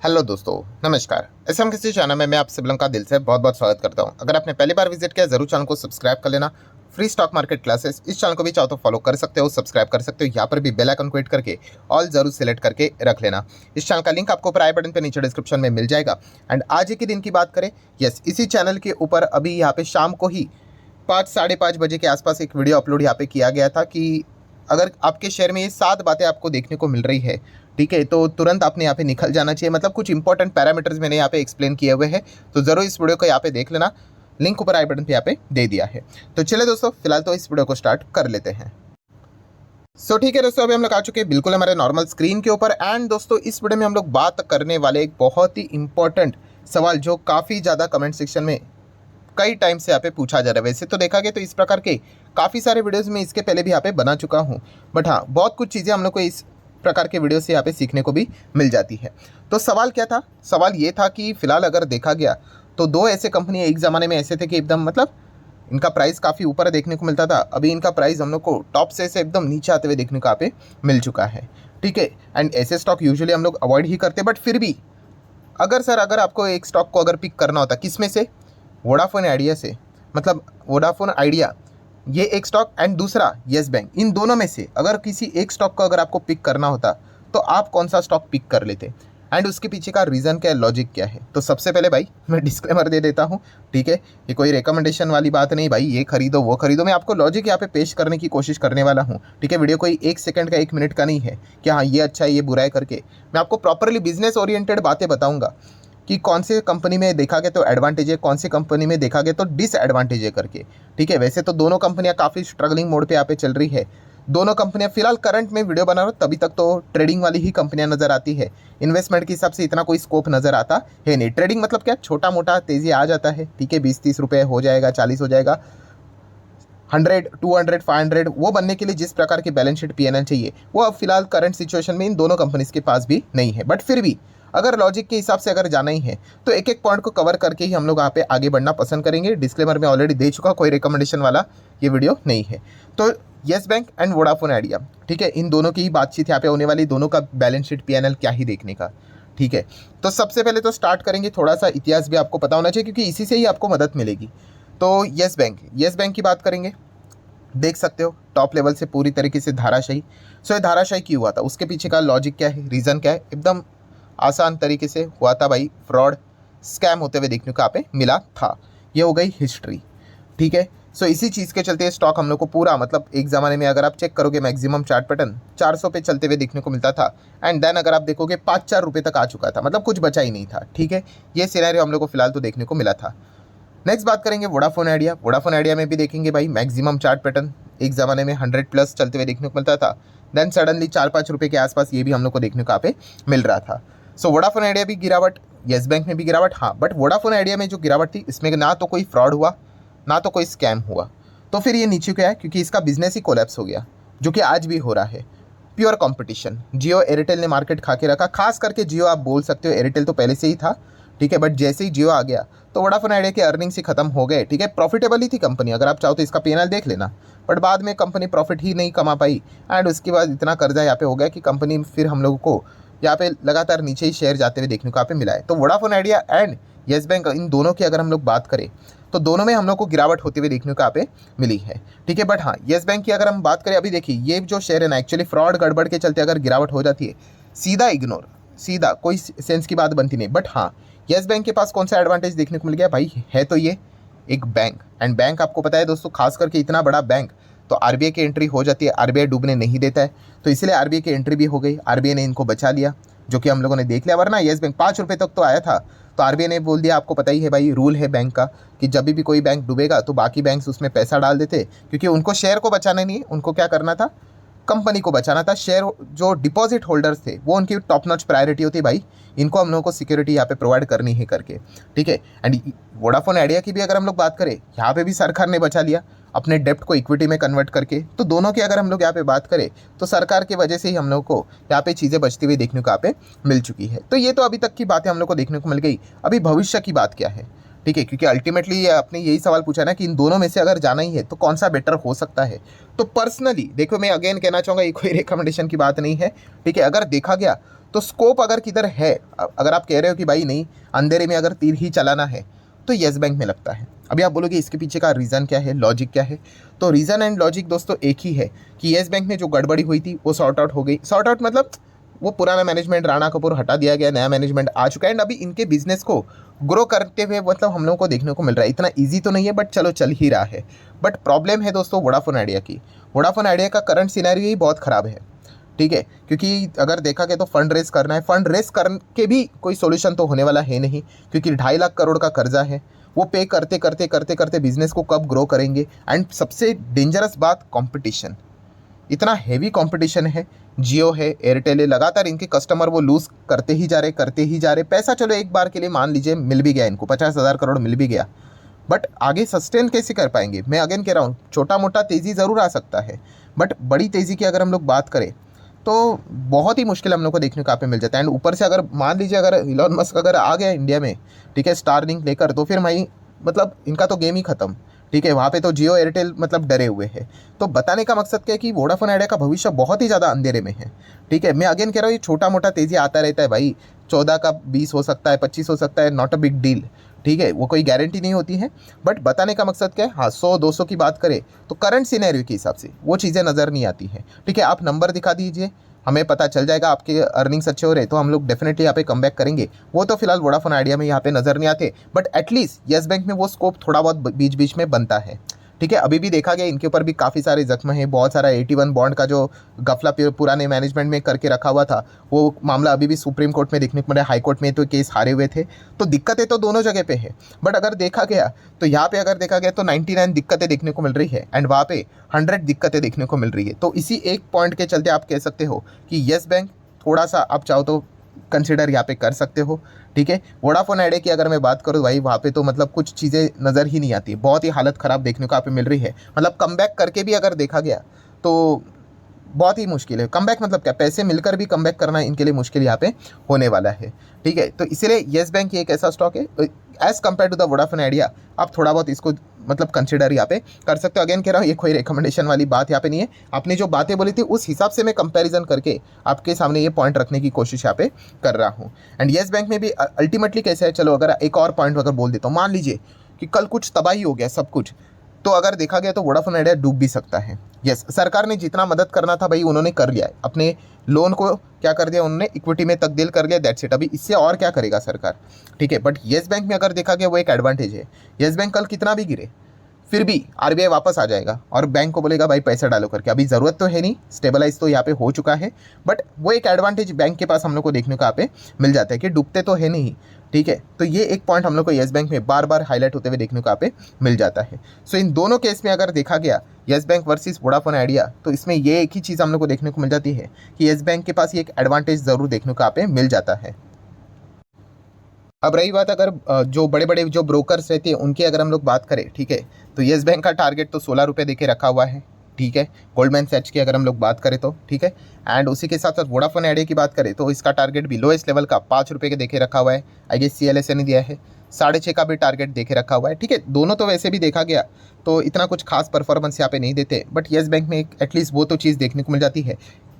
Hello दोस्तों, नमस्कार। SM किसी चैनल में मैं आप सभी लोगों का दिल से बहुत बहुत स्वागत करता हूं। अगर आपने पहली बार विजिट किया जरूर चैनल को सब्सक्राइब कर लेना। फ्री स्टॉक मार्केट क्लासेस इस चैनल को भी चाहो तो फॉलो कर सकते हो, सब्सक्राइब कर सकते हो। यहाँ पर भी बेल आइकन को हिट करके ऑल जरूर सिलेक्ट करके रख लेना। इस चैनल का लिंक आपको ऊपर आई बटन पे नीचे डिस्क्रिप्शन में मिल जाएगा। एंड आज के दिन की बात करें, यस, इसी चैनल के ऊपर अभी यहाँ पे शाम को ही 5 साढ़े 5 बजे के आसपास एक वीडियो अपलोड यहाँ पे किया गया था कि अगर आपके शेयर में ये 7 बातें आपको देखने को मिल रही है, ठीक है, तो तुरंत आपने यहाँ पे निकल जाना चाहिए। मतलब कुछ इंपॉर्टेंट पैरामीटर्स मैंने यहाँ पे एक्सप्लेन किए हुए हैं, तो ज़रूर इस वीडियो को यहाँ पे देख लेना। लिंक ऊपर आई बटन पे यहाँ पे दे दिया है। तो चले दोस्तों, फिलहाल तो इस वीडियो को स्टार्ट कर लेते हैं। सो ठीक है दोस्तों, अभी हम लोग आ चुके हैं बिल्कुल हमारे नॉर्मल स्क्रीन के ऊपर। एंड दोस्तों, इस वीडियो में हम लोग बात करने वाले एक बहुत ही इंपॉर्टेंट सवाल जो काफ़ी ज़्यादा कमेंट सेक्शन में कई टाइम से यहाँ पे पूछा जा रहा है। वैसे तो देखा गया तो इस प्रकार के काफ़ी सारे वीडियोस में इसके पहले भी यहाँ पे बना चुका हूँ, बट हाँ, बहुत कुछ चीज़ें हम लोग को इस प्रकार के वीडियो से यहाँ पे सीखने को भी मिल जाती है। तो सवाल क्या था? सवाल ये था कि फिलहाल अगर देखा गया तो दो ऐसे कंपनी एक ज़माने में ऐसे थे कि एकदम मतलब इनका प्राइस काफ़ी ऊपर देखने को मिलता था। अभी इनका प्राइस हम लोग को टॉप से एकदम नीचे आते हुए देखने को यहाँ पे मिल चुका है, ठीक है। एंड ऐसे स्टॉक यूजुअली हम लोग अवॉइड ही करते, बट फिर भी अगर आपको एक स्टॉक को अगर पिक करना होता, किस में से? वोडाफोन आइडिया से, मतलब वोडाफोन आइडिया ये एक स्टॉक एंड दूसरा येस बैंक, इन दोनों में से अगर किसी एक स्टॉक को अगर आपको पिक करना होता तो आप कौन सा स्टॉक पिक कर लेते? एंड उसके पीछे का रीज़न क्या है, लॉजिक क्या है? तो सबसे पहले भाई मैं डिस्क्लेमर दे देता हूँ, ठीक है, ये कोई रिकमेंडेशन वाली बात नहीं भाई, ये खरीदो वो खरीदो। मैं आपको लॉजिक यहाँ पे पेश करने की कोशिश करने वाला हूँ, ठीक है। वीडियो कोई 1 सेकंड का 1 मिनट का नहीं है कि हाँ ये अच्छा है ये बुरा है करके। मैं आपको प्रॉपरली बिजनेस ओरिएंटेड बातें बताऊँगा कि कौन से कंपनी में देखा गया तो एडवांटेज है, कौन सी कंपनी में देखा गया तो डिसएडवांटेज है करके, ठीक है। वैसे तो दोनों कंपनियां काफ़ी स्ट्रगलिंग मोड पे यहाँ पे चल रही है। दोनों कंपनियां फिलहाल करंट में वीडियो बना रहा हूँ तभी तक तो ट्रेडिंग वाली ही कंपनियां नजर आती है। इन्वेस्टमेंट के हिसाब से इतना कोई स्कोप नजर आता है नहीं। ट्रेडिंग मतलब क्या, छोटा मोटा तेजी आ जाता है, ठीक है, 20-30 रुपये हो जाएगा, 40 हो जाएगा, 100, 200, 500 वो बनने के लिए जिस प्रकार की बैलेंस शीट पीएनएल चाहिए वो अब फिलहाल करंट सिचुएशन में इन दोनों कंपनीज के पास भी नहीं है। बट फिर भी अगर लॉजिक के हिसाब से अगर जाना ही है तो एक एक पॉइंट को कवर करके ही हम लोग यहाँ पे आगे बढ़ना पसंद करेंगे। डिस्क्लेमर में ऑलरेडी दे चुका, कोई रिकमेंडेशन वाला ये वीडियो नहीं है। तो yes bank and Vodafone idea, ठीक है, इन दोनों की ही बातचीत यहाँ पे होने वाली, दोनों का बैलेंस शीट पीएनएल क्या ही देखने का, ठीक है। तो सबसे पहले तो स्टार्ट करेंगे, थोड़ा सा इतिहास भी आपको पता होना चाहिए क्योंकि इसी से ही आपको मदद मिलेगी। तो येस बैंक की बात करेंगे, देख सकते हो टॉप लेवल से पूरी तरीके से धाराशाही। सो ये धाराशाही क्यों हुआ था, उसके पीछे का लॉजिक क्या है, रीज़न क्या है? एकदम आसान तरीके से हुआ था भाई, फ्रॉड स्कैम होते हुए देखने को यहाँ पे मिला था। ये हो गई हिस्ट्री, ठीक है। सो इसी चीज़ के चलते स्टॉक हम लोग को पूरा मतलब एक ज़माने में अगर आप चेक करोगे मैक्सिमम चार्ट पैटर्न 400 पे चलते हुए देखने को मिलता था। एंड देन अगर आप देखोगे 5-4 रुपये तक आ चुका था, मतलब कुछ बचा ही नहीं था, ठीक है। ये सिनेरियो हम लोग को फिलहाल तो देखने को मिला था। नेक्स्ट बात करेंगे वोडाफोन आइडिया। वोडाफोन आइडिया में भी देखेंगे भाई मैक्सिमम चार्ट पैटर्न एक ज़माने में 100+ चलते हुए देखने को मिलता था। देन सडनली 4-5 रुपये के आसपास ये भी हम लोग को देखने को यहाँ पे मिल रहा था। सो वोडाफोन आइडिया भी गिरावट, येस बैंक में भी गिरावट, हाँ, बट वोडाफोन आइडिया में जो गिरावट थी इसमें ना तो कोई फ्रॉड हुआ ना तो कोई स्कैम हुआ, तो फिर ये नीचे गया क्योंकि इसका बिजनेस ही कोलैप्स हो गया, जो कि आज भी हो रहा है। प्योर कंपटीशन, जियो एयरटेल ने मार्केट खा के रखा, खास करके जियो आप बोल सकते हो, एयरटेल तो पहले से ही था, ठीक है, बट जैसे ही जियो आ गया तो वोडाफोन आइडिया के अर्निंग्स ही खत्म हो गए, ठीक है। प्रॉफिटेबल ही थी कंपनी, अगर आप चाहो तो इसका पीएनएल देख लेना, बट बाद में कंपनी प्रॉफिट ही नहीं कमा पाई। एंड उसके बाद इतना कर्जा यहाँ पे हो गया कि कंपनी फिर हम लोगों को यहाँ पे लगातार नीचे ही शेयर जाते हुए देखने को यहाँ पे मिला है। तो Vodafone Idea and Yes Bank, इन दोनों की अगर हम लोग बात करें तो दोनों में हम लोग को गिरावट होते हुए देखने को यहाँ पे मिली है, ठीक है। बट हाँ, येस बैंक की अगर हम बात करें, अभी देखिए ये जो शेयर है ना, एक्चुअली फ्रॉड गड़बड़ के चलते अगर गिरावट हो जाती है सीधा इग्नोर, सीधा कोई सेंस की बात बनती नहीं। बट हाँ, येस बैंक के पास कौन सा एडवांटेज देखने को मिल गया भाई, है तो ये एक बैंक। एंड बैंक आपको पता है दोस्तों, खास करके इतना बड़ा बैंक तो आरबीआई की एंट्री हो जाती है, आरबीआई डूबने नहीं देता है, तो इसलिए आरबीआई की एंट्री भी हो गई, आरबीआई ने इनको बचा लिया, जो कि हम लोगों ने देख लिया। वरना येस बैंक 5 रुपये तक तो आया था, तो आरबीआई ने बोल दिया, आपको पता ही है भाई, रूल है बैंक का कि जब भी कोई बैंक डूबेगा तो बाकी बैंक्स उसमें पैसा डाल देते, क्योंकि उनको शेयर को बचाना नहीं है, उनको क्या करना था, कंपनी को बचाना था। शेयर जो डिपॉजिट होल्डर्स थे वो उनकी टॉप नॉच प्रायोरिटी होती है भाई, इनको हम लोगों को सिक्योरिटी यहाँ पे प्रोवाइड करनी है करके, ठीक है। एंड वोडाफोन आइडिया की भी अगर हम लोग बात करें, यहाँ पे भी सरकार ने बचा लिया अपने डेप्ट को इक्विटी में कन्वर्ट करके। तो दोनों की अगर हम लोग यहाँ पे बात करें तो सरकार की वजह से ही हम लोग को यहाँ पे चीज़ें बचती हुई देखने को यहाँ पे मिल चुकी है। तो ये तो अभी तक की बातें हम लोग को देखने को मिल गई। अभी भविष्य की बात क्या है, ठीक है, क्योंकि अल्टीमेटली आपने यही सवाल पूछा ना कि इन दोनों में से अगर जाना ही है तो कौन सा बेटर हो सकता है। तो पर्सनली देखो, मैं अगेन कहना चाहूँगा, ये कोई रिकमेंडेशन की बात नहीं है, ठीक है। अगर देखा गया तो स्कोप अगर किधर है, अगर आप कह रहे हो कि भाई नहीं अंधेरे में अगर तीर ही चलाना है तो येस बैंक में लगता है। अभी आप बोलोगे इसके पीछे का रीज़न क्या है, लॉजिक क्या है, तो रीज़न एंड लॉजिक दोस्तों एक ही है कि येस बैंक में जो गड़बड़ी हुई थी वो सॉर्ट आउट हो गई। सॉर्ट आउट मतलब वो पुराना मैनेजमेंट राणा कपूर हटा दिया गया, नया मैनेजमेंट आ चुका है एंड अभी इनके बिजनेस को ग्रो करते हुए मतलब हम लोगों को देखने को मिल रहा है। इतना ईजी तो नहीं है बट चलो चल ही रहा है। बट प्रॉब्लम है दोस्तों वोडाफोन आइडिया की। वोडाफोन आइडिया का करंट सिनेरियो ही बहुत ख़राब है, ठीक है, क्योंकि अगर देखा गया तो फंड रेस करना है, फंड रेस करके भी कोई सोल्यूशन तो होने वाला है नहीं, क्योंकि 2.5 लाख करोड़ का कर्जा है, वो पे करते करते करते करते बिजनेस को कब ग्रो करेंगे। एंड सबसे डेंजरस बात कंपटीशन, इतना हेवी कंपटीशन है, जियो है, एयरटेल है, लगातार इनके कस्टमर वो लूज़ करते ही जा रहे। पैसा चलो एक बार के लिए मान लीजिए मिल भी गया इनको, 50,000 करोड़ मिल भी गया, बट आगे सस्टेन कैसे कर पाएंगे। मैं अगेन कह रहा हूँ छोटा मोटा तेज़ी ज़रूर आ सकता है, बट बड़ी तेज़ी की अगर हम लोग बात करें तो बहुत ही मुश्किल हम लोग को देखने को यहाँ पे मिल जाता है। एंड ऊपर से अगर मान लीजिए अगर इलॉन मस्क अगर आ गया इंडिया में, ठीक है, स्टारलिंक लेकर, तो फिर भाई मतलब इनका तो गेम ही खत्म, ठीक है। वहाँ पे तो जियो एयरटेल मतलब डरे हुए हैं। तो बताने का मकसद क्या है कि वोडाफोन आइडिया का भविष्य बहुत ही ज़्यादा अंधेरे में है, ठीक है। मैं अगेन कह रहा हूँ ये छोटा मोटा तेज़ी आता रहता है भाई, 14 का 20 हो सकता है, 25 हो सकता है, नॉट अ बिग डील, ठीक है, वो कोई गारंटी नहीं होती है। बट बताने का मकसद क्या है, हाँ 100-200 की बात करें तो करंट सिनेरियो के हिसाब से वो चीज़ें नज़र नहीं आती हैं, ठीक है। आप नंबर दिखा दीजिए, हमें पता चल जाएगा आपके अर्निंग्स अच्छे हो रहे तो हम लोग डेफिनेटली यहाँ पे कम बैक करेंगे। वो तो फिलहाल वोडाफोन आइडिया में यहाँ पे नज़र नहीं आते, बट एटलीस्ट येस बैंक में वो स्कोप थोड़ा बहुत बीच बीच में बनता है, ठीक है। अभी भी देखा गया इनके ऊपर भी काफ़ी सारे जख्म हैं, बहुत सारा 81 बॉन्ड का जो गफला पुराने मैनेजमेंट में करके रखा हुआ था वो मामला अभी भी सुप्रीम कोर्ट में देखने को मिला, हाई कोर्ट में तो केस हारे हुए थे। तो दिक्कतें तो दोनों जगह पे है, बट अगर देखा गया तो यहाँ पे अगर देखा गया तो 99 दिक्कतें देखने को मिल रही है एंड वहाँ पे 100 दिक्कतें देखने को मिल रही है। तो इसी एक पॉइंट के चलते आप कह सकते हो कि येस बैंक थोड़ा सा आप चाहो तो कंसिडर यहाँ पे कर सकते हो, ठीक है। वोडाफोन आइडिया की अगर मैं बात करूँ भाई वहाँ पे तो मतलब कुछ चीज़ें नज़र ही नहीं आती, बहुत ही हालत ख़राब देखने को यहाँ पे मिल रही है। मतलब कम बैक करके भी अगर देखा गया तो बहुत ही मुश्किल है। कमबैक मतलब क्या, पैसे मिलकर भी कमबैक करना इनके लिए मुश्किल यहाँ पे होने वाला है, ठीक है। तो इसीलिए येस बैंक ये एक ऐसा स्टॉक है as compare to the Vodafone Idea, आप थोड़ा बहुत इसको मतलब कंसिडर यहाँ पे कर सकते हो। अगेन कह रहा हूँ ये कोई रिकमेंडेशन वाली बात यहाँ पे नहीं है, आपने जो बातें बोली थी उस हिसाब से मैं कंपैरिजन करके आपके सामने ये पॉइंट रखने की कोशिश यहाँ पे कर रहा हूँ। एंड येस बैंक में भी अल्टीमेटली कैसे है, चलो अगर एक और पॉइंट अगर बोल देता हूँ, मान लीजिए कि कल कुछ तबाही हो गया सब कुछ, तो अगर देखा गया तो वोडाफोन आइडिया डूब भी सकता है। यस, सरकार ने जितना मदद करना था भाई उन्होंने कर लिया है, अपने लोन को क्या कर दिया उन्होंने, इक्विटी में तब्दील कर लिया, दैट्स इट। अभी इससे और क्या करेगा सरकार, ठीक है। बट येस बैंक में अगर देखा गया वो एक एडवांटेज है, येस बैंक कल कितना भी गिरे फिर भी आरबीआई वापस आ जाएगा और बैंक को बोलेगा भाई पैसा डालो करके। अभी ज़रूरत तो है नहीं, स्टेबलाइज तो यहाँ पे हो चुका है, बट वो एक एडवांटेज बैंक के पास हम लोग को देखने को यहाँ पे मिल जाता है कि डूबते तो है नहीं, ठीक है। तो ये एक पॉइंट हम लोग को येस बैंक में बार बार हाईलाइट होते हुए देखने को यहाँ पे मिल जाता है। सो इन दोनों केस में अगर देखा गया yes bank versus Vodafone idea, तो इसमें ये एक ही चीज़ हम लोग को देखने को मिल जाती है कि येस बैंक के पास ये एक एडवांटेज ज़रूर देखने को यहाँ पे मिल जाता है। अब रही बात अगर जो बड़े बड़े जो ब्रोकर्स रहते हैं उनकी अगर हम लोग बात करें, ठीक है, तो येस बैंक का टारगेट तो 16 रुपये देके रखा हुआ है, ठीक है। गोल्डमैन सैच्स की अगर हम लोग बात करें तो ठीक है, एंड उसी के साथ साथ वोडाफोन आइडिया की बात करें तो इसका टारगेट भी लोएस्ट लेवल का 5 रुपये के देके रखा हुआ है। आई गेस CLSA ने दिया है 6.5 का भी टारगेट देके रखा हुआ है, ठीक है। दोनों तो वैसे भी देखा गया तो इतना कुछ खास परफॉर्मेंस यहाँ पे नहीं देते, बट येस बैंक में एटलीस्ट वो तो चीज़ देखने को मिल जाती है,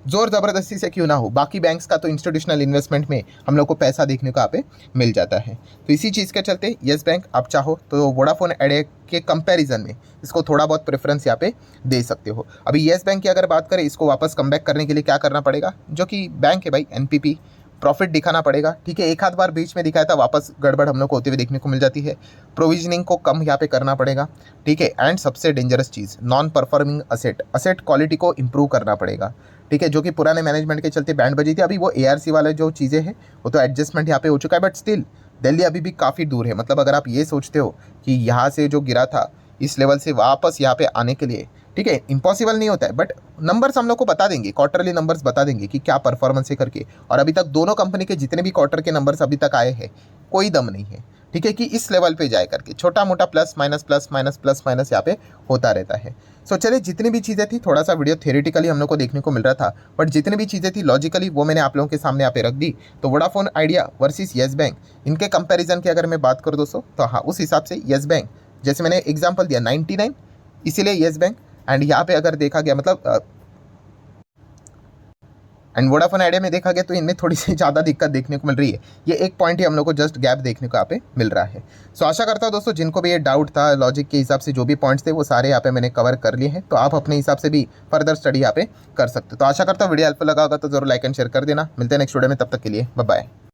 जोर ज़बरदस्ती से क्यों ना हो। बाकी बैंक्स का तो इंस्टीट्यूशनल इन्वेस्टमेंट में हम लोग को पैसा देखने को यहाँ पे मिल जाता है। तो इसी चीज़ के चलते येस बैंक आप चाहो तो वोडाफोन आइडिया के कंपैरिजन में इसको थोड़ा बहुत प्रेफरेंस यहाँ पे दे सकते हो। अभी येस बैंक की अगर बात करें, इसको वापस कम बैक करने के लिए क्या करना पड़ेगा, जो कि बैंक है भाई NPP, प्रॉफिट दिखाना पड़ेगा, ठीक है। एक आध बार बीच में दिखाया था, वापस गड़बड़ हम लोग को होते हुए देखने को मिल जाती है। प्रोविजनिंग को कम यहाँ पे करना पड़ेगा, ठीक है। एंड सबसे डेंजरस चीज़ नॉन परफॉर्मिंग असेट क्वालिटी को इंप्रूव करना पड़ेगा, ठीक है, जो कि पुराने मैनेजमेंट के चलते बैंड बजी थी। अभी वो ARC वाले जो चीज़ें हैं वो तो एडजस्टमेंट यहाँ पे हो चुका है, बट स्टिल दिल्ली अभी भी काफ़ी दूर है। मतलब अगर आप ये सोचते हो कि यहाँ से जो गिरा था इस लेवल से वापस यहाँ पे आने के लिए, ठीक है, इम्पॉसिबल नहीं होता है, बट नंबर्स हम लोग को बता देंगे, क्वार्टरली नंबर्स बता देंगे कि क्या परफॉर्मेंस है करके। और अभी तक दोनों कंपनी के जितने भी क्वार्टर के नंबर्स अभी तक आए हैं कोई दम नहीं है, ठीक है, कि इस लेवल पे जाए करके। छोटा मोटा प्लस माइनस यहाँ पे होता रहता है। सो चलिए, जितनी भी चीज़ें थी, थोड़ा सा वीडियो थियोरेटिकली हम लोग को देखने को मिल रहा था, बट जितनी भी चीज़ें थी लॉजिकली वो मैंने आप लोगों के सामने यहाँ पे रख दी। तो Vodafone idea versus yes bank, इनके कंपैरिजन की अगर मैं बात करूँ दोस्तों, तो हाँ उस हिसाब से येस बैंक, जैसे मैंने एग्जाम्पल दिया 99, इसीलिए येस बैंक। एंड यहाँ पे अगर देखा गया मतलब एंड वोडाफोन आइडिया में देखा गया तो इनमें थोड़ी सी ज़्यादा दिक्कत देखने को मिल रही है। ये एक पॉइंट ही हम लोग को जस्ट गैप देखने को यहाँ पे मिल रहा है। सो आशा करता हूँ दोस्तों जिनको भी ये डाउट था लॉजिक के हिसाब से जो भी पॉइंट्स थे वो सारे यहाँ पे मैंने कवर कर लिए हैं, तो आप अपने हिसाब से भी फर्दर स्टडी यहाँ पे कर सकते हो। तो आशा करता हूँ वीडियो हेल्पफुल लगा होगा तो जरूर लाइक एंड शेयर कर देना। मिलते हैं नेक्स्ट वीडियो में, तब तक के लिए बाय बाय।